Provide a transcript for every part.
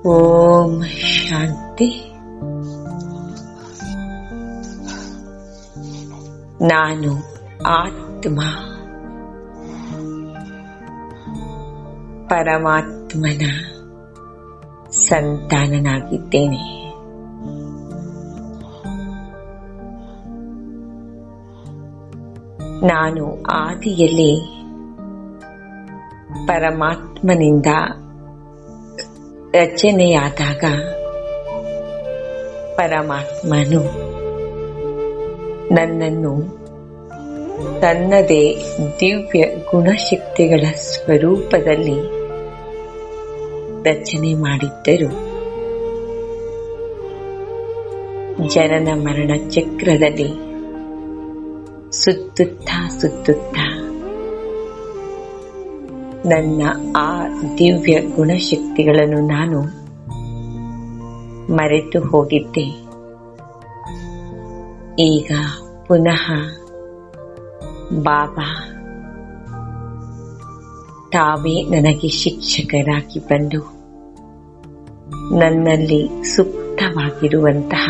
ಓಂ ಶಾಂತಿ. ನಾನು ಆತ್ಮ ಪರಮಾತ್ಮನ ಸಂತಾನನಾಗಿದ್ದೇನೆ. ನಾನು ಆದಿಯಲ್ಲಿ ಪರಮಾತ್ಮನಿಂದ ರಚನೆಯಾದಾಗ ಪರಮಾತ್ಮನು ನನ್ನನ್ನು ತನ್ನದೇ ದಿವ್ಯ ಗುಣಶಕ್ತಿಗಳ ಸ್ವರೂಪದಲ್ಲಿ ರಚನೆ ಮಾಡಿದ್ದರು. ಜನನ ಮರಣ ಚಕ್ರದಲ್ಲಿ ಸುತ್ತುತ್ತಾ ನನ್ನ ಆ ದಿವ್ಯ ಗುಣಶಕ್ತಿಗಳನ್ನು ನಾನು ಮರೆತು ಹೋಗಿದ್ದೆ. ಈಗ ಪುನಃ ಬಾಬಾ ತಾವೇ ನನಗೆ ಶಿಕ್ಷಕರಾಗಿ ಬಂದು ನನ್ನಲ್ಲಿ ಸುಪ್ತವಾಗಿರುವಂತಹ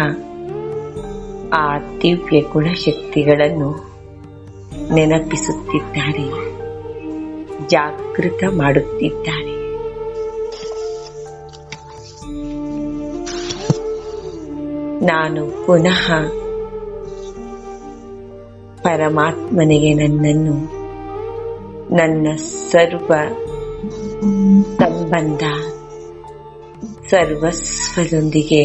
ಆ ದಿವ್ಯ ಗುಣಶಕ್ತಿಗಳನ್ನು ನೆನಪಿಸುತ್ತಿದ್ದಾರೆ, ಜಾಗೃತ ಮಾಡುತ್ತಿದ್ದಾರೆ. ನಾನು ಪುನಃ ಪರಮಾತ್ಮನಿಗೆ ನನ್ನನ್ನು ನನ್ನ ಸರ್ವ ಸಂಬಂಧ ಸರ್ವಸ್ವದೊಂದಿಗೆ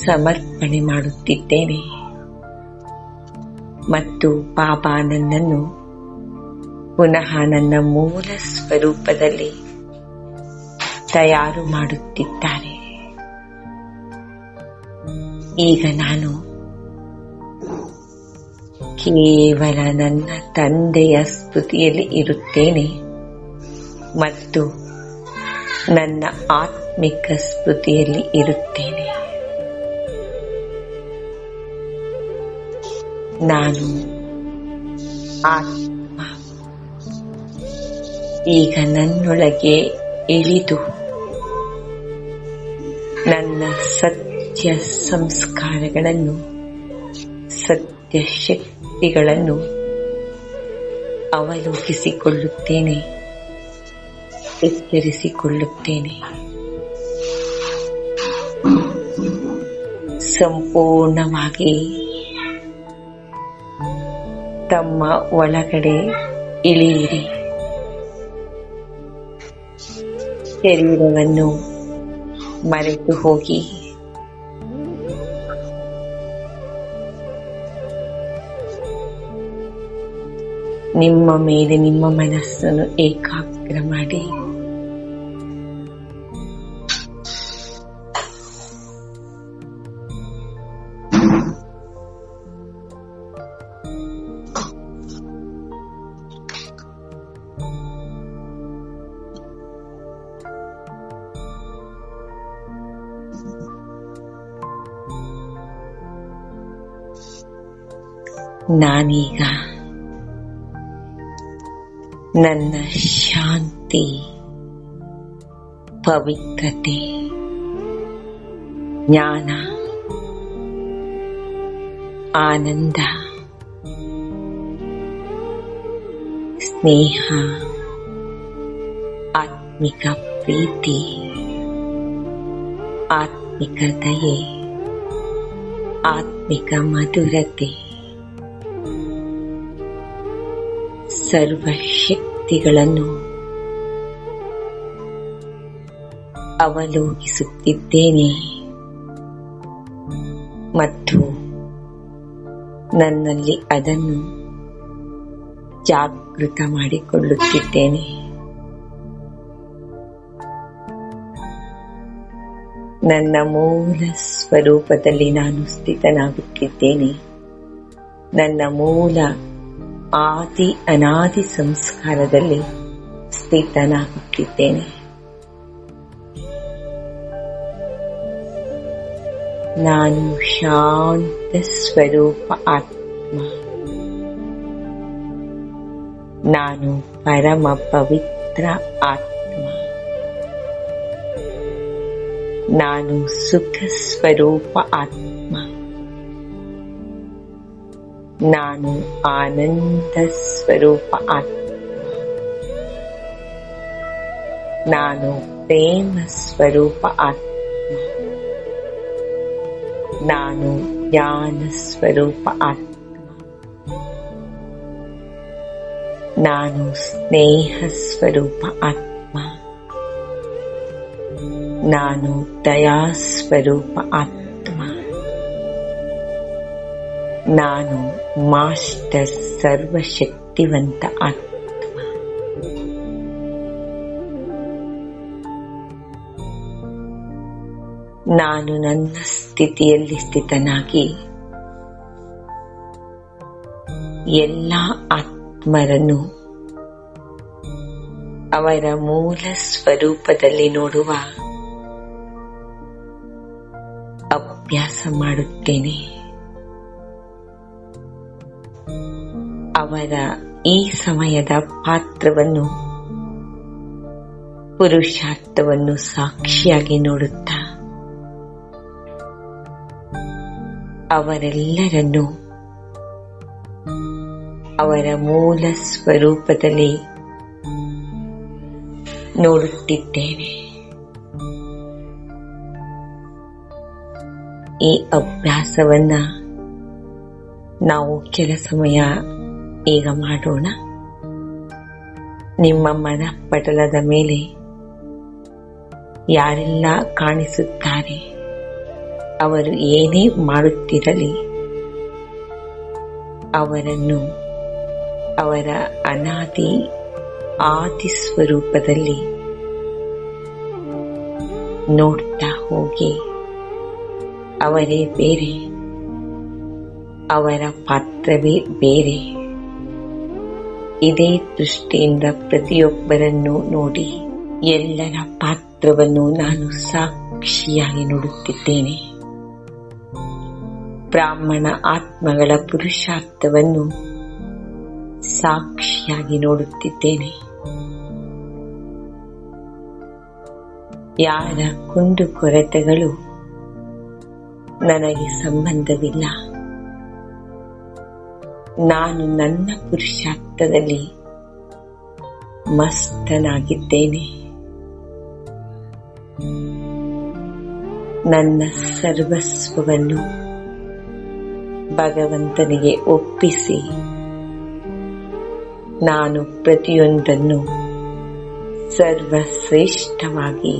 ಸಮರ್ಪಣೆ ಮಾಡುತ್ತಿದ್ದೇನೆ ಮತ್ತು ಬಾಬಾ ನನ್ನನ್ನು ಪುನಃ ನನ್ನ ಮೂಲ ಸ್ವರೂಪದಲ್ಲಿ ತಯಾರು ಮಾಡುತ್ತಿದ್ದಾರೆ. ಈಗ ನಾನು ಕೇವಲ ನನ್ನ ತಂದೆಯ ಸ್ತುತಿಯಲ್ಲಿ ಇರುತ್ತೇನೆ ಮತ್ತು ನನ್ನ ಆತ್ಮಿಕ ಸ್ತುತಿಯಲ್ಲಿ ಇರುತ್ತೇನೆ. ನಾನು ಆತ್ಮ ಈಗ ನನ್ನೊಳಗೆ ಇಳಿದು ನನ್ನ ಸತ್ಯ ಸಂಸ್ಕಾರಗಳನ್ನು, ಸತ್ಯ ಶಕ್ತಿಗಳನ್ನು ಅವಲೋಕಿಸಿಕೊಳ್ಳುತ್ತೇನೆ, ಎಚ್ಚರಿಸಿಕೊಳ್ಳುತ್ತೇನೆ. ಸಂಪೂರ್ಣವಾಗಿ ತಮ್ಮ ಒಳಗಡೆ ಇಳಿಯಿರಿ. ಶರೀರವನ್ನು ಮರೆತು ಹೋಗಿ ನಿಮ್ಮ ಮೇಲೆ ನಿಮ್ಮ ಮನಸ್ಸನ್ನು ಏಕಾಗ್ರ ಮಾಡಿ ನಾನೀಗ ನನ್ನ ಶಾಂತಿ, ಪವಿತ್ರತೆ, ಜ್ಞಾನ, ಆನಂದ, ಸ್ನೇಹ, ಆತ್ಮಿಕ ಪ್ರೀತಿ, ಆತ್ಮಿಕ ದಯೆ, ಆತ್ಮಿಕ ಮಧುರತೆ, ಸರ್ವಶಕ್ತಿಗಳನ್ನು ಅವಲೋಕಿಸುತ್ತಿದ್ದೇನೆ ಮತ್ತು ನನ್ನಲ್ಲಿ ಅದನ್ನು ಜಾಗೃತ ಮಾಡಿಕೊಳ್ಳುತ್ತಿದ್ದೇನೆ. ನನ್ನ ಮೂಲ ಸ್ವರೂಪದಲ್ಲಿ ನಾನು ಸ್ಥಿತನಾಗುತ್ತಿದ್ದೇನೆ. ನನ್ನ ಮೂಲ ಆದಿ ಅನಾದಿ ಸಂಸ್ಕಾರದಲ್ಲಿ ಸ್ಥಿತನಾಗುತ್ತಿದ್ದೇನೆ. ನಾನು ಶಾಂತ ಸ್ವರೂಪ ಆತ್ಮ. ನಾನು ಪರಮ ಪವಿತ್ರ ಆತ್ಮ. ನಾನು ಸುಖ ಸ್ವರೂಪ ಆತ್ಮ. ನಾನು ಆನಂದ ಸ್ವರೂಪ ಆತ್ಮ. ನಾನು ಪ್ರೇಮ ಸ್ವರೂಪ ಆತ್ಮ. ನಾನು ಜ್ಞಾನ ಸ್ವರೂಪ ಆತ್ಮ. ನಾನು ಸ್ನೇಹ ಸ್ವರೂಪ ಆತ್ಮ. ನಾನು ದಯಾ ಸ್ವರೂಪ ಆತ್ಮ. ನಾನು ಮಾಸ್ಟರ್ ಸರ್ವಶಕ್ತಿವಂತ ಆತ್ಮ. ನಾನು ನನ್ನ ಸ್ಥಿತಿಯಲ್ಲಿ ಸ್ಥಿತನಾಗಿ ಎಲ್ಲ ಆತ್ಮರನ್ನು ಅವರ ಮೂಲ ಸ್ವರೂಪದಲ್ಲಿ ನೋಡುವ ಅಭ್ಯಾಸ ಮಾಡುತ್ತೇನೆ. ಅವರ ಈ ಸಮಯದ ಪಾತ್ರವನ್ನು, ಪುರುಷಾರ್ಥವನ್ನು ಸಾಕ್ಷಿಯಾಗಿ ನೋಡುತ್ತಾ ಅವರೆಲ್ಲರನ್ನು ಅವರ ಮೂಲ ಸ್ವರೂಪದಲ್ಲಿ ನೋಡುತ್ತಿದ್ದೇನೆ. ಈ ಅಭ್ಯಾಸವನ್ನ ನಾವು ಕೆಲ ಸಮಯ ಈಗ ಮಾಡೋಣ. ನಿಮ್ಮ ಮನ ಪಟಲದ ಮೇಲೆ ಯಾರೆಲ್ಲ ಕಾಣಿಸುತ್ತಾರೆ, ಅವರು ಏನೇ ಮಾಡುತ್ತಿರಲಿ, ಅವರನ್ನು ಅವರ ಅನಾದಿ ಆದಿ ಸ್ವರೂಪದಲ್ಲಿ ನೋಡ್ತಾ ಹೋಗಿ. ಅವರೇ ಬೇರೆ, ಅವರ ಪಾತ್ರವೇ ಬೇರೆ. ಇದೇ ದೃಷ್ಟಿಯಿಂದ ಪ್ರತಿಯೊಬ್ಬರನ್ನು ನೋಡಿ ಎಲ್ಲರ ಪಾತ್ರವನ್ನು ನಾನು ಸಾಕ್ಷಿಯಾಗಿ ನೋಡುತ್ತಿದ್ದೇನೆ. ಬ್ರಾಹ್ಮಣ ಆತ್ಮಗಳ ಪುರುಷಾರ್ಥವನ್ನು ಸಾಕ್ಷಿಯಾಗಿ ನೋಡುತ್ತಿದ್ದೇನೆ. ಯಾರ ಕುಂದುಕೊರತೆಗಳು ನನಗೆ ಸಂಬಂಧವಿಲ್ಲ. ನಾನು ನನ್ನ ಪುರುಷಾರ್ಥದಲ್ಲಿ ಮಸ್ತನಾಗಿದ್ದೇನೆ. ನನ್ನ ಸರ್ವಸ್ವವನ್ನು ಭಗವಂತನಿಗೆ ಒಪ್ಪಿಸಿ ನಾನು ಪ್ರತಿಯೊಂದನ್ನು ಸರ್ವಶ್ರೇಷ್ಠವಾಗಿ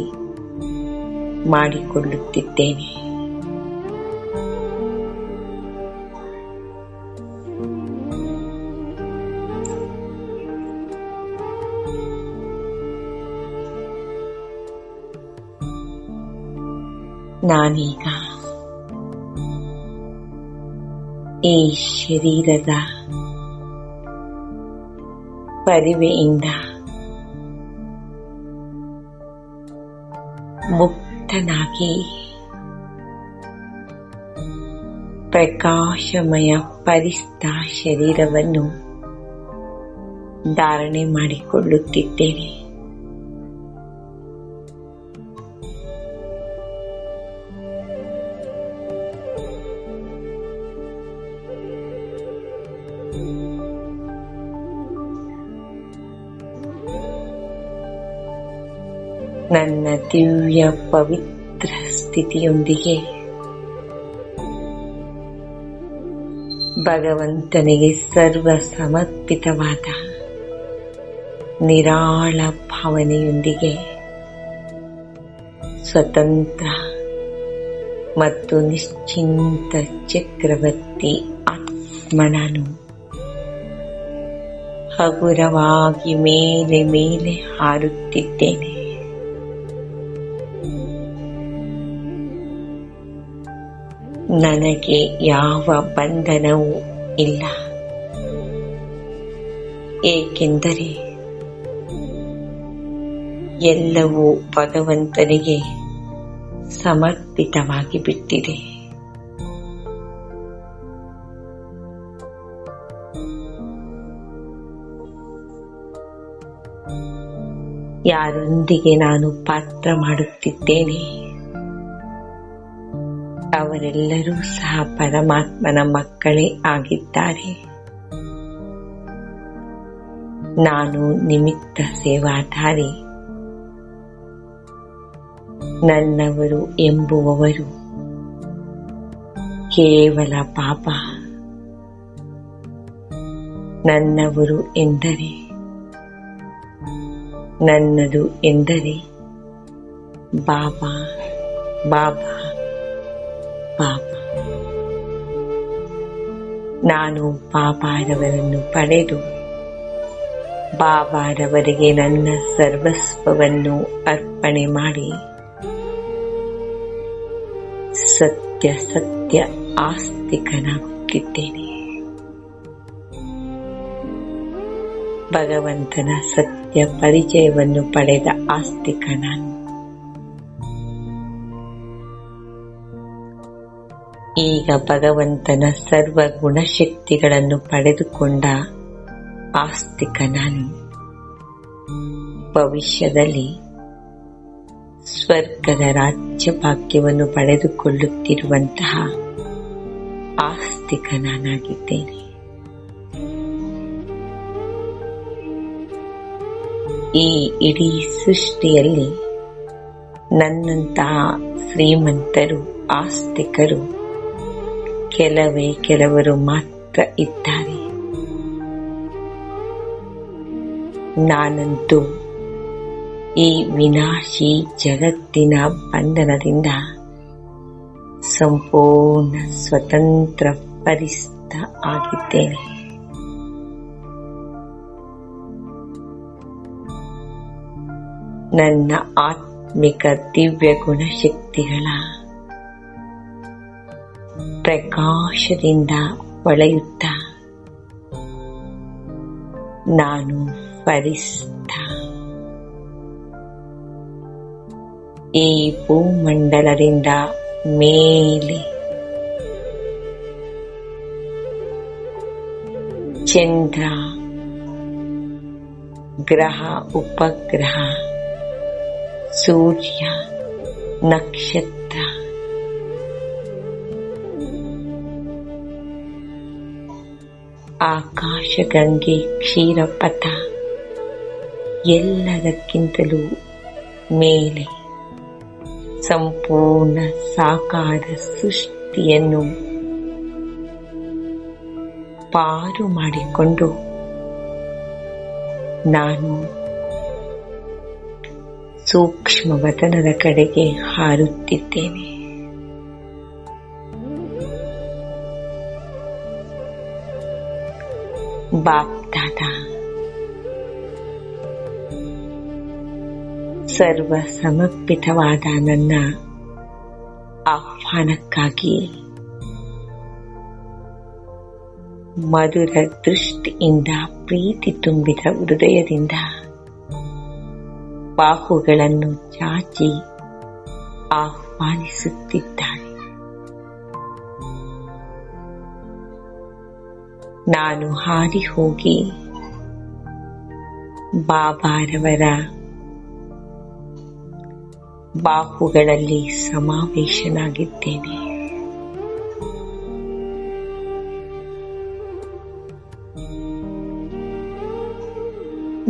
ಮಾಡಿಕೊಳ್ಳುತ್ತಿದ್ದೇನೆ. ನಾನೀಗ ಈ ಶರೀರದ ಪರಿವೆಯಿಂದ ಮುಕ್ತನಾಗಿ ಪ್ರಕಾಶಮಯ ಪರಿಸ್ಥ ಶರೀರವನ್ನು ಧಾರಣೆ ಮಾಡಿಕೊಳ್ಳುತ್ತಿದ್ದೇನೆ. ನನ್ನ ದಿವ್ಯ ಪವಿತ್ರ ಸ್ಥಿತಿಯೊಂದಿಗೆ ಭಗವಂತನಿಗೆ ಸರ್ವ ಸಮರ್ಪಿತವಾದ ನಿರಾಳ ಭಾವನೆಯೊಂದಿಗೆ ಸ್ವತಂತ್ರ ಮತ್ತು ನಿಶ್ಚಿಂತ ಚಕ್ರವರ್ತಿ ಆತ್ಮ ನಾನು ಹಗುರವಾಗಿ ಮೇಲೆ ಮೇಲೆ ಹಾರುತ್ತಿದ್ದೇನೆ. ನನಗೆ ಯಾವ ಬಂಧನವೂ ಇಲ್ಲ, ಏಕೆಂದರೆ ಎಲ್ಲವೂ ಭಗವಂತನಿಗೆ ಸಮರ್ಪಿತವಾಗಿ ಬಿಟ್ಟಿದೆ. ಯಾರೊಂದಿಗೆ ನಾನು ಪಾತ್ರ ಮಾಡುತ್ತಿದ್ದೇನೆ ಅವರೆಲ್ಲರೂ ಸಹ ಪರಮಾತ್ಮನ ಮಕ್ಕಳೇ ಆಗಿದ್ದಾರೆ. ನಾನು ನಿಮಿತ್ತ ಸೇವಾಧಾರಿ. ನನ್ನವರು ಎಂಬುವವರು ಕೇವಲ ಬಾಬಾ. ನನ್ನವರು ಎಂದರೆ, ನನ್ನದು ಎಂದರೆ ಬಾಬಾ ಬಾಬಾ ಬಾಬಾ. ನಾನು ಬಾಬಾರವರನ್ನು ಪಡೆದು ಬಾಬಾರವರಿಗೆ ನನ್ನ ಸರ್ವಸ್ವವನ್ನು ಅರ್ಪಣೆ ಮಾಡಿ ಸತ್ಯ ಸತ್ಯ ಆಸ್ತಿಕನಾಗುತ್ತಿದ್ದೇನೆ. ಭಗವಂತನ ಸತ್ಯ ಪರಿಚಯವನ್ನು ಪಡೆದ ಆಸ್ತಿಕ ನಾನು. ಈಗ ಭಗವಂತನ ಸರ್ವ ಗುಣಶಕ್ತಿಗಳನ್ನು ಪಡೆದುಕೊಂಡ ಆಸ್ತಿಕ ನಾನು. ಭವಿಷ್ಯದಲ್ಲಿ ಸ್ವರ್ಗದ ರಾಜ್ಯ ಭಾಗ್ಯವನ್ನು ಪಡೆದುಕೊಳ್ಳುತ್ತಿರುವಂತಹ ಆಸ್ತಿಕ ನಾನಾಗಿದ್ದೇನೆ. ಈ ಇಡೀ ಸೃಷ್ಟಿಯಲ್ಲಿ ನನ್ನಂತಹ ಶ್ರೀಮಂತರು, ಆಸ್ತಿಕರು ಕೆಲವರು ಮಾತ್ರ ಇದ್ದಾರೆ. ನಾನಂತೂ ಈ ವಿನಾಶಿ ಜಗತ್ತಿನ ಬಂಧನದಿಂದ ಸಂಪೂರ್ಣ ಸ್ವತಂತ್ರ ಪರಿಸ್ಥ ಆಗಿದ್ದೇನೆ. ನನ್ನ ಆತ್ಮಿಕ ದಿವ್ಯ ಗುಣಶಕ್ತಿಗಳ ಪ್ರಕಾಶದಿಂದ ಹೊಳೆಯುತ್ತ ನಾನು ಫರಿಸ್ತ ಈ ಭೂಮಂಡಲದಿಂದ ಮೇಲೆ ಚಂದ್ರ, ಗ್ರಹ, ಉಪಗ್ರಹ, ಸೂರ್ಯ, ನಕ್ಷತ್ರ, ಆಕಾಶಗಂಗೆ, ಕ್ಷೀರಪಥ ಎಲ್ಲದಕ್ಕಿಂತಲೂ ಮೇಲೆ ಸಂಪೂರ್ಣ ಸಾಕಾರ ಸೃಷ್ಟಿಯನ್ನು ಪಾರು ಮಾಡಿಕೊಂಡು ನಾನು ಸೂಕ್ಷ್ಮ ವತನದ ಕಡೆಗೆ ಹಾರುತ್ತಿದ್ದೇನೆ. ಬಾಪ್ದಾದ ಸರ್ವ ಸಮರ್ಪಿತವಾದ ನನ್ನ ಆಹ್ವಾನಕ್ಕಾಗಿ ಮಧುರ ದೃಷ್ಟಿಯಿಂದ ಪ್ರೀತಿ ತುಂಬಿದ ಹೃದಯದಿಂದ ಬಾಹುಗಳನ್ನು ಚಾಚಿ ಆಹ್ವಾನಿಸುತ್ತಿದ್ದಾನೆ. ನಾನು ಹಾರಿ ಹೋಗಿ ಬಾಬಾರವರ ಬಾಹುಗಳಲ್ಲಿ ಸಮಾವೇಶನಾಗಿದ್ದೇನೆ.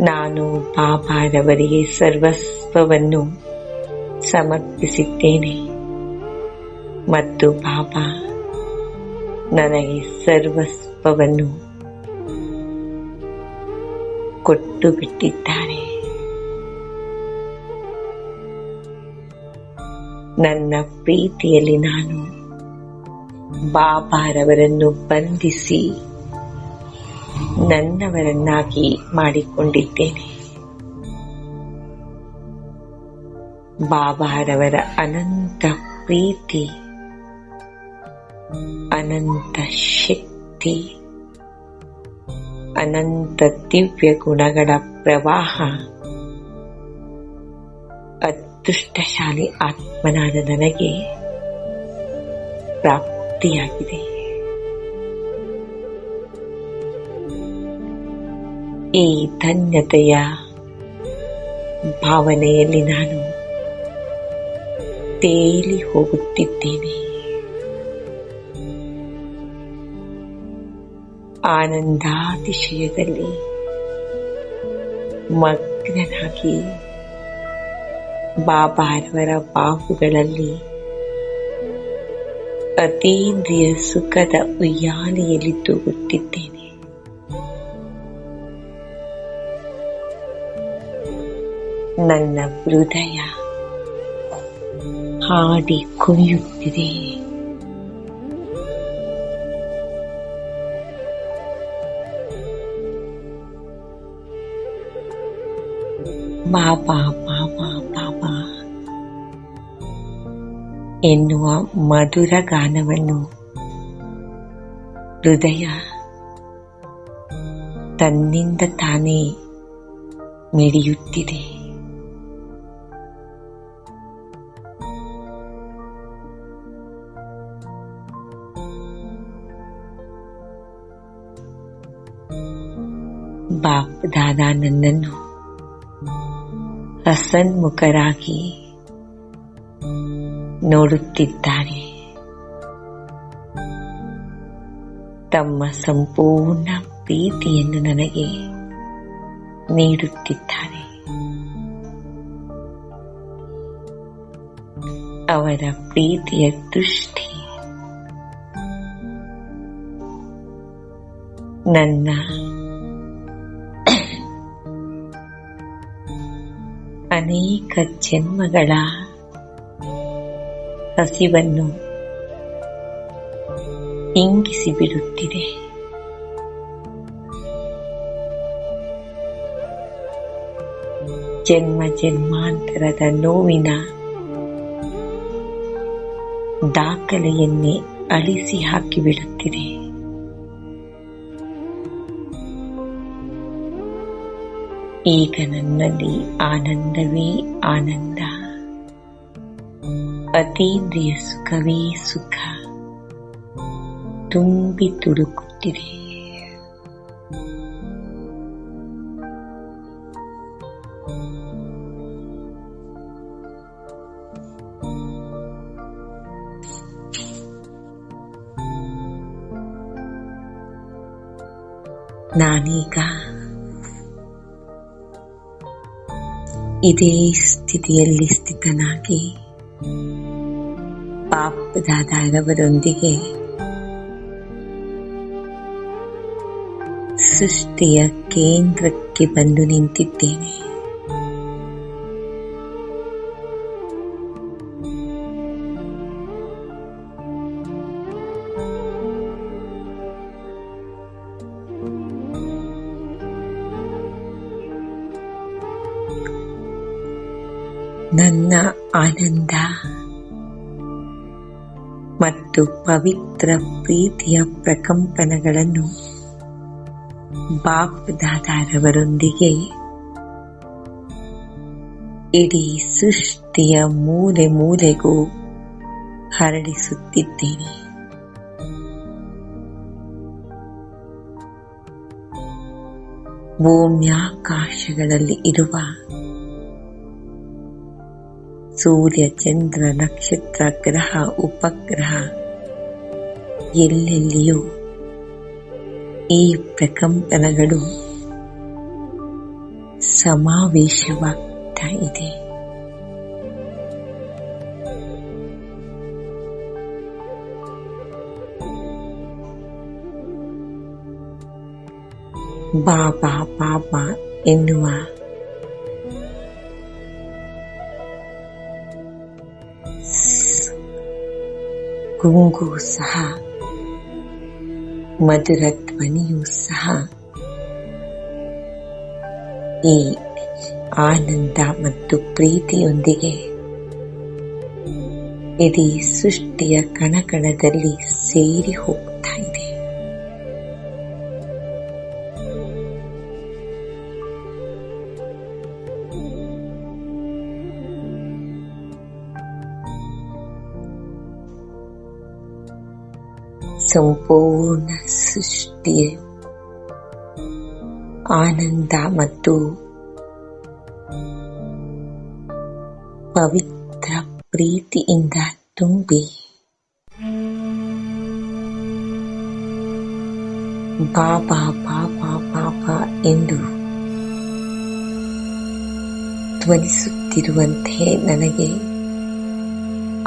ನಾನು ಬಾಬಾರವರಿಗೆ ಸರ್ವಸ್ವವನ್ನು ಸಮರ್ಪಿಸಿದ್ದೇನೆ ಮತ್ತು ಬಾಬಾ ನನಗೆ ಸರ್ವಸ್ವವನ್ನು ಕೊಟ್ಟು ಬಿಟ್ಟಿದ್ದಾರೆ. ನನ್ನ ಪ್ರೀತಿಯಲ್ಲಿ ನಾನು ಬಾಬಾರವರನ್ನು ಬಂಧಿಸಿ ನನ್ನವರನ್ನಾಗಿ ಮಾಡಿಕೊಂಡಿದ್ದೇನೆ. ಬಾಬಾರವರ ಅನಂತ ಪ್ರೀತಿ, ಅನಂತ ಶಕ್ತಿ, ಅನಂತ ದಿವ್ಯ ಗುಣಗಳ ಪ್ರವಾಹ ಅದೃಷ್ಟಶಾಲಿ ಆತ್ಮನಾದ ನನಗೆ ಪ್ರಾಪ್ತಿಯಾಗಿದೆ. ಈ ಧನ್ಯತೆಯ ಭಾವನೆಯಲ್ಲಿ ನಾನು ತೇಲಿ ಹೋಗುತ್ತಿದ್ದೇನೆ. ಆನಂದಾತಿಶಯದಲ್ಲಿ ಮಗ್ನನಾಗಿ ಬಾಬಾರವರ ಬಾಹುಗಳಲ್ಲಿ ಅತೀಂದ್ರಿಯ ಸುಖದ ಉಯ್ಯಾಲೆಯಲ್ಲಿ ತೂಗುತ್ತಿದ್ದೇನೆ. ನನ್ನ ಹೃದಯ ಹಾಡಿ ಕುಣಿಯುತ್ತಿದೆ. ಬಾಬಾ ಬಾಬಾ ಬಾಬಾ ಎನ್ನುವ ಮಧುರ ಗಾನವನ್ನು ಹೃದಯ ತನ್ನಿಂದ ತಾನೇ ಮಿಡಿಯುತ್ತಿದೆ. ಬಾಪ್ ದಾದಾ ನನ್ನನ್ನು ಹಸನ್ಮುಖರಾಗಿ ನೋಡುತ್ತಿದ್ದಾರೆ. ತಮ್ಮ ಸಂಪೂರ್ಣ ಪ್ರೀತಿಯನ್ನು ನನಗೆ ನೀಡುತ್ತಿದ್ದಾರೆ. ಅವರ ಪ್ರೀತಿಯ ದೃಷ್ಟಿ ನನ್ನ ಅನೇಕ ಜನ್ಮಗಳ ಹಸಿವನ್ನು ಇಂಗಿಸಿ ಬಿಡುತ್ತಿದೆ. ಜನ್ಮ ಜನ್ಮಾಂತರದ ನೋವಿನ ದಾಖಲೆಯನ್ನೇ ಅಳಿಸಿ ಹಾಕಿಬಿಡುತ್ತಿದೆ. ಈಗ ನನ್ನಲ್ಲಿ ಆನಂದವೇ ಆನಂದ, ಅತೀಂದ್ರಿಯ ಸುಖವೇ ಸುಖ ತುಂಬಿ ತುಳುಕುತ್ತಿದೆ. ನಾನೀಗ ಇದೇ ಸ್ಥಿತಿಯಲ್ಲಿ ಸ್ಥಿತನಾಗಿ ಬಾಪ್ ದಾದಾರವರೊಂದಿಗೆ ಸೃಷ್ಟಿಯ ಕೇಂದ್ರಕ್ಕೆ ಬಂದು ನಿಂತಿದ್ದೇನೆ. ನನ್ನ ಆನಂದ ಮತ್ತು ಪವಿತ್ರ ಪ್ರೀತಿಯ ಪ್ರಕಂಪನಗಳನ್ನು ಬಾಪ್ ದಾದಾರವರೊಂದಿಗೆ ಇಡೀ ಸೃಷ್ಟಿಯ ಮೂಲೆ ಮೂಲೆಗೂ ಹರಡಿಸುತ್ತಿದ್ದೇನೆ. ಭೂಮ್ಯಾಕಾಶಗಳಲ್ಲಿ ಇರುವ ಸೂರ್ಯ, ಚಂದ್ರ, ನಕ್ಷತ್ರ, ಗ್ರಹ, ಉಪಗ್ರಹ ಎಲ್ಲೆಲ್ಲಿಯೂ ಈ ಪ್ರಕಂಪನಗಳು ಸಮಾವೇಶವಾಗ್ತಾ ಇದೆ. ಬಾಬಾ ಬಾಬಾ ಎನ್ನುವ ಗುಂಗು ಸಹ, ಮಧುರ ಧ್ವನಿಯೂ ಸಹ ಈ ಆನಂದ ಮತ್ತು ಪ್ರೀತಿಯೊಂದಿಗೆ ಇಡೀ ಸೃಷ್ಟಿಯ ಕಣಕಣದಲ್ಲಿ ಸೇರಿ ಹೋಗ್ತಾ ಇದೆ. ಸಂಪೂರ್ಣ ಸೃಷ್ಟಿಯ ಆನಂದ ಮತ್ತು ಪವಿತ್ರ ಪ್ರೀತಿಯಿಂದ ತುಂಬಿ ಬಾಬಾ ಬಾಬಾ ಬಾಬಾ ಎಂದು ಧ್ವನಿಸುತ್ತಿರುವಂತೆ ನನಗೆ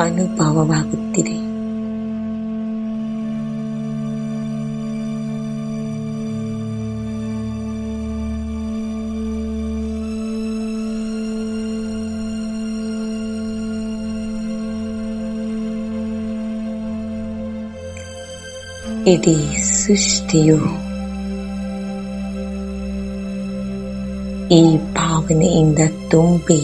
ಅನುಭವವಾಗುತ್ತಿದೆ. ಇಡೀ ಸೃಷ್ಟಿಯು ಈ ಭಾವನೆಯಿಂದ ತುಂಬಿ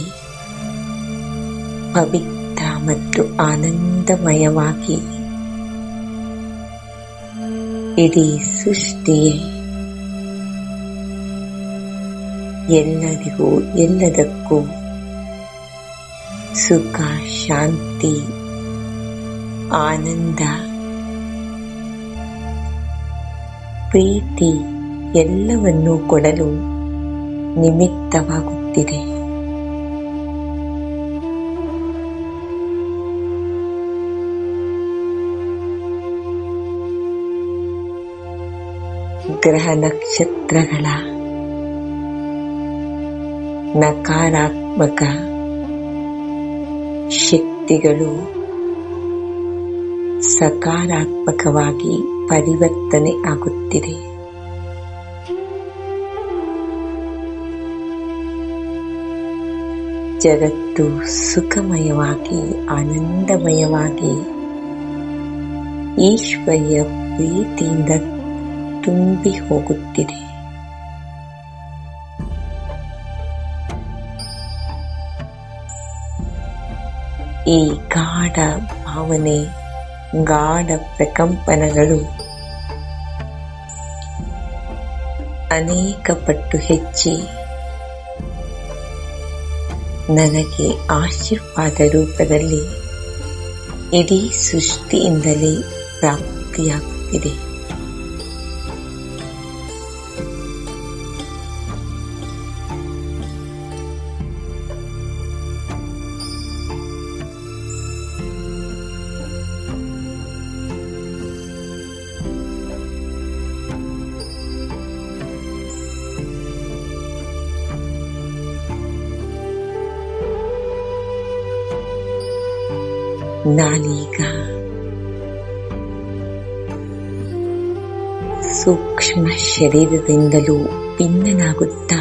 ಪವಿತ್ರ ಮತ್ತು ಆನಂದಮಯವಾಗಿ ಇಡೀ ಸೃಷ್ಟಿಯೇ ಎಲ್ಲರಿಗೂ ಎಲ್ಲದಕ್ಕೂ ಸುಖ, ಶಾಂತಿ, ಆನಂದ, ಪ್ರೀತಿ ಎಲ್ಲವನ್ನೂ ಕೊಡಲು ನಿಮಿತ್ತವಾಗುತ್ತಿದೆ. ಗ್ರಹ ನಕ್ಷತ್ರಗಳ ನಕಾರಾತ್ಮಕ ಶಕ್ತಿಗಳು ಸಕಾರಾತ್ಮಕವಾಗಿ ಪರಿವರ್ತನೆ ಆಗುತ್ತಿದೆ. ಜಗತ್ತು ಸುಖಮಯವಾಗಿ, ಆನಂದಮಯವಾಗಿ, ಈಶ್ವರ್ಯ ಪ್ರೀತಿಯಿಂದ ತುಂಬಿ ಹೋಗುತ್ತಿದೆ. ಈ ಗಾಢ ಭಾವನೆ, ಗಾಢ ಪ್ರಕಂಪನಗಳು ಅನೇಕ ಪಟ್ಟು ಹೆಚ್ಚಿ ನನಗೆ ಆಶೀರ್ವಾದ ರೂಪದಲ್ಲಿ ಇಡೀ ಸೃಷ್ಟಿಯಿಂದಲೇ ಪ್ರಾಪ್ತಿಯಾಗುತ್ತಿದೆ. ನಾನೀಗ ಸೂಕ್ಷ್ಮ ಶರೀರದಿಂದಲೂ ಭಿನ್ನನಾಗುತ್ತಾ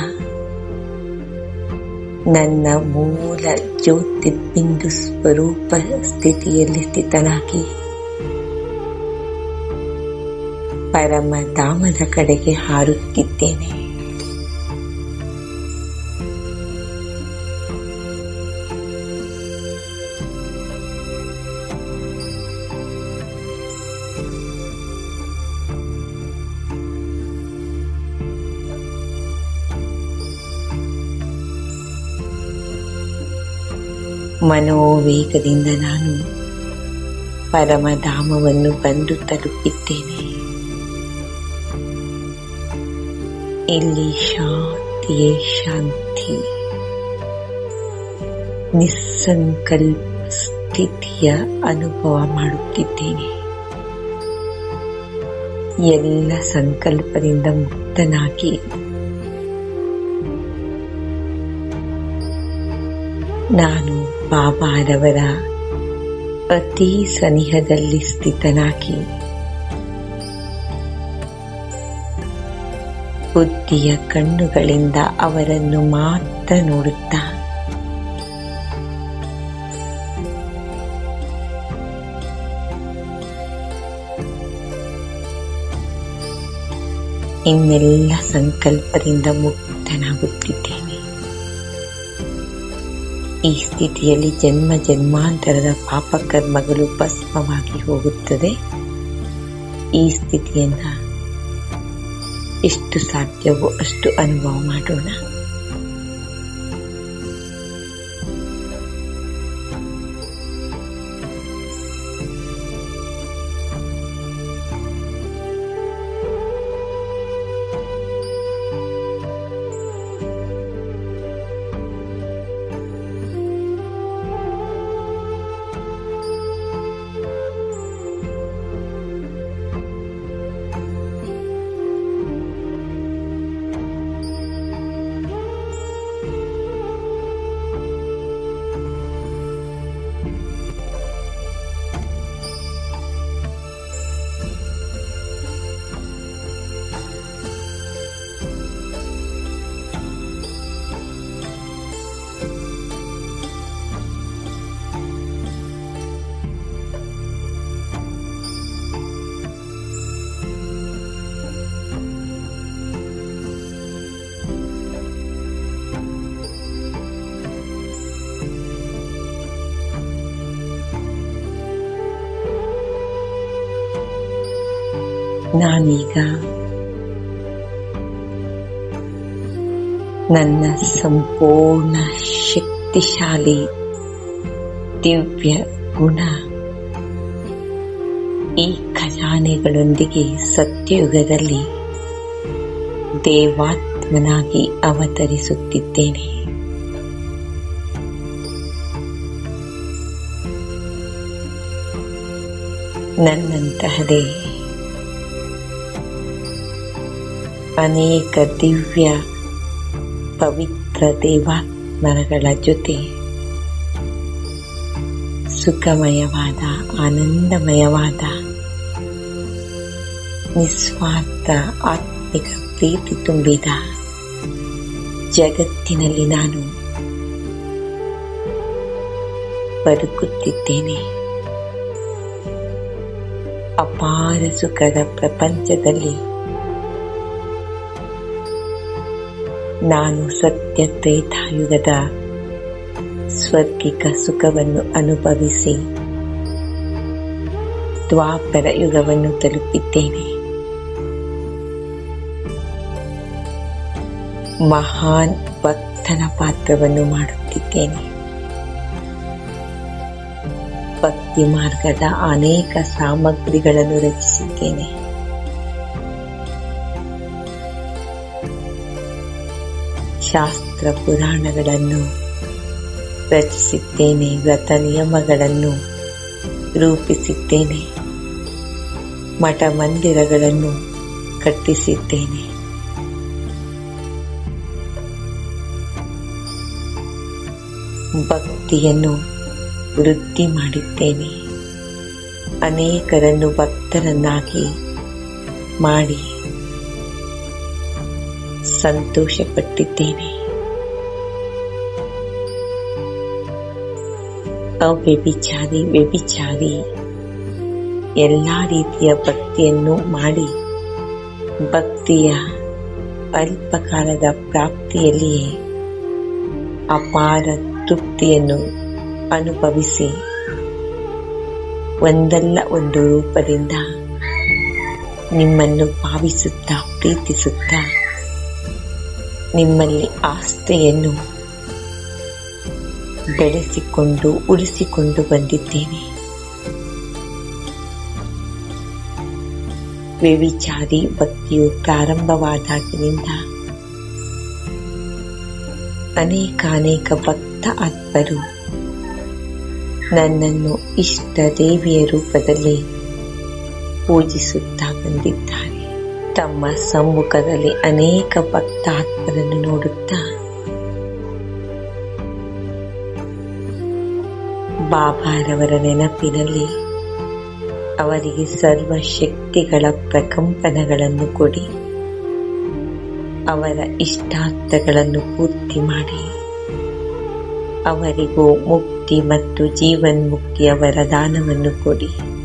ನನ್ನ ಮೂಲ ಜ್ಯೋತಿರ್ಬಿಂದು ಸ್ವರೂಪ ಸ್ಥಿತಿಯಲ್ಲಿ ಸ್ಥಿತನಾಗಿ ಪರಮಧಾಮದ ಕಡೆಗೆ ಹಾರುತ್ತಿದ್ದೇನೆ. ಮನೋವೇಗದಿಂದ ನಾನು ಪರಮಧಾಮವನ್ನು ಬಂದು ತಲುಪಿದ್ದೇನೆ. ಇಲ್ಲಿ ಶಾಂತಿಯೇ ಶಾಂತಿ, ನಿಸ್ಸಂಕಲ್ಪ ಸ್ಥಿತಿಯ ಅನುಭವ ಮಾಡುತ್ತಿದ್ದೇನೆ. ಎಲ್ಲ ಸಂಕಲ್ಪದಿಂದ ಮುಕ್ತನಾಗಿ ನಾನು ಬಾಬಾರವರ ಅತಿ ಸನಿಹದಲ್ಲಿ ಸ್ಥಿತನಾಗಿ ಬುದ್ಧಿಯ ಕಣ್ಣುಗಳಿಂದ ಅವರನ್ನು ಮಾತ್ರ ನೋಡುತ್ತಾ ಇನ್ನೆಲ್ಲ ಸಂಕಲ್ಪದಿಂದ ಮುಕ್ತನಾಗುತ್ತಿದ್ದೇನೆ. ಈ ಸ್ಥಿತಿಯಲ್ಲಿ ಜನ್ಮ ಜನ್ಮಾಂತರದ ಪಾಪಕರ್ಮಗಳು ಭಸ್ಮವಾಗಿ ಹೋಗುತ್ತದೆ. ಈ ಸ್ಥಿತಿಯನ್ನ ಎಷ್ಟು ಸಾಧ್ಯವೋ ಅಷ್ಟು ಅನುಭವ ಮಾಡೋಣ. ನಾನೀಗ ನನ್ನ ಸಂಪೂರ್ಣ ಶಕ್ತಿಶಾಲಿ ದಿವ್ಯ ಗುಣ ಈ ಖಜಾನೆಗಳೊಂದಿಗೆ ಸತ್ಯಯುಗದಲ್ಲಿ ದೇವಾತ್ಮನಾಗಿ ಅವತರಿಸುತ್ತಿದ್ದೇನೆ. ನನ್ನಂತಹದೇ ಅನೇಕ ದಿವ್ಯ ಪವಿತ್ರ ದೇವಾತ್ಮಗಳ ಜೊತೆ ಸುಖಮಯವಾದ ಆನಂದಮಯವಾದ ನಿಸ್ವಾರ್ಥ ಆತ್ಮಿಕ ಪ್ರೀತಿ ತುಂಬಿದ ಜಗತ್ತಿನಲ್ಲಿ ನಾನು ಬದುಕುತ್ತಿದ್ದೇನೆ. ಅಪಾರ ಸುಖದ ಪ್ರಪಂಚದಲ್ಲಿ ನಾನು ಸತ್ಯ ತ್ರೇತಾಯುಗದ ಸ್ವರ್ಗಿಕ ಸುಖವನ್ನು ಅನುಭವಿಸಿ ದ್ವಾಪರ ಯುಗವನ್ನು ತಲುಪಿದ್ದೇನೆ. ಮಹಾನ್ ಭಕ್ತನ ಪಾತ್ರವನ್ನು ಮಾಡುತ್ತಿದ್ದೇನೆ. ಭಕ್ತಿ ಮಾರ್ಗದ ಅನೇಕ ಸಾಮಗ್ರಿಗಳನ್ನು ರಚಿಸಿದ್ದೇನೆ. ಶಾಸ್ತ್ರ ಪುರಾಣಗಳನ್ನು ರಚಿಸಿದ್ದೇನೆ. ವ್ರತ ನಿಯಮಗಳನ್ನು ರೂಪಿಸಿದ್ದೇನೆ. ಮಠ ಮಂದಿರಗಳನ್ನು ಕಟ್ಟಿಸಿದ್ದೇನೆ. ಭಕ್ತಿಯನ್ನು ವೃದ್ಧಿ ಮಾಡಿದ್ದೇನೆ. ಅನೇಕರನ್ನು ಭಕ್ತರನ್ನಾಗಿ ಮಾಡಿ ಸಂತೋಷಪಟ್ಟಿದ್ದೇನೆ. ಅವ್ಯಭಿಚಾರಿ ವ್ಯಭಿಚಾರಿ ಎಲ್ಲ ರೀತಿಯ ಭಕ್ತಿಯನ್ನು ಮಾಡಿ ಭಕ್ತಿಯ ಅಲ್ಪಕಾಲದ ಪ್ರಾಪ್ತಿಯಲ್ಲಿಯೇ ಅಪಾರ ತೃಪ್ತಿಯನ್ನು ಅನುಭವಿಸಿ ಒಂದಲ್ಲ ಒಂದು ರೂಪದಿಂದ ನಿಮ್ಮನ್ನು ಭಾವಿಸುತ್ತಾ ಪ್ರೀತಿಸುತ್ತಾ ನಿಮ್ಮಲ್ಲಿ ಆಸ್ಥೆಯನ್ನು ಬೆಳೆಸಿಕೊಂಡು ಉಳಿಸಿಕೊಂಡು ಬಂದಿದ್ದೇನೆ. ವ್ಯಭಿಚಾರಿ ಭಕ್ತಿಯು ಪ್ರಾರಂಭವಾದಾಗಿನಿಂದ ಅನೇಕ ಭಕ್ತ ಆತ್ಮರು ನನ್ನನ್ನು ಇಷ್ಟ ದೇವಿಯ ರೂಪದಲ್ಲಿ ಪೂಜಿಸುತ್ತಾ ಬಂದಿದ್ದಾರೆ. ತಮ್ಮ ಸಮ್ಮುಖದಲ್ಲಿ ಅನೇಕ ಭಕ್ತಾತ್ಮರನ್ನು ನೋಡುತ್ತಾ ಬಾಬಾರವರ ನೆನಪಿನಲ್ಲಿ ಅವರಿಗೆ ಸರ್ವಶಕ್ತಿಗಳ ಪ್ರಕಂಪನಗಳನ್ನು ಕೊಡಿ, ಅವರ ಇಷ್ಟಾರ್ಥಗಳನ್ನು ಪೂರ್ತಿ ಮಾಡಿ, ಅವರಿಗೂ ಮುಕ್ತಿ ಮತ್ತು ಜೀವನ್ಮುಕ್ತಿಯ ವರದಾನವನ್ನು ಕೊಡಿ.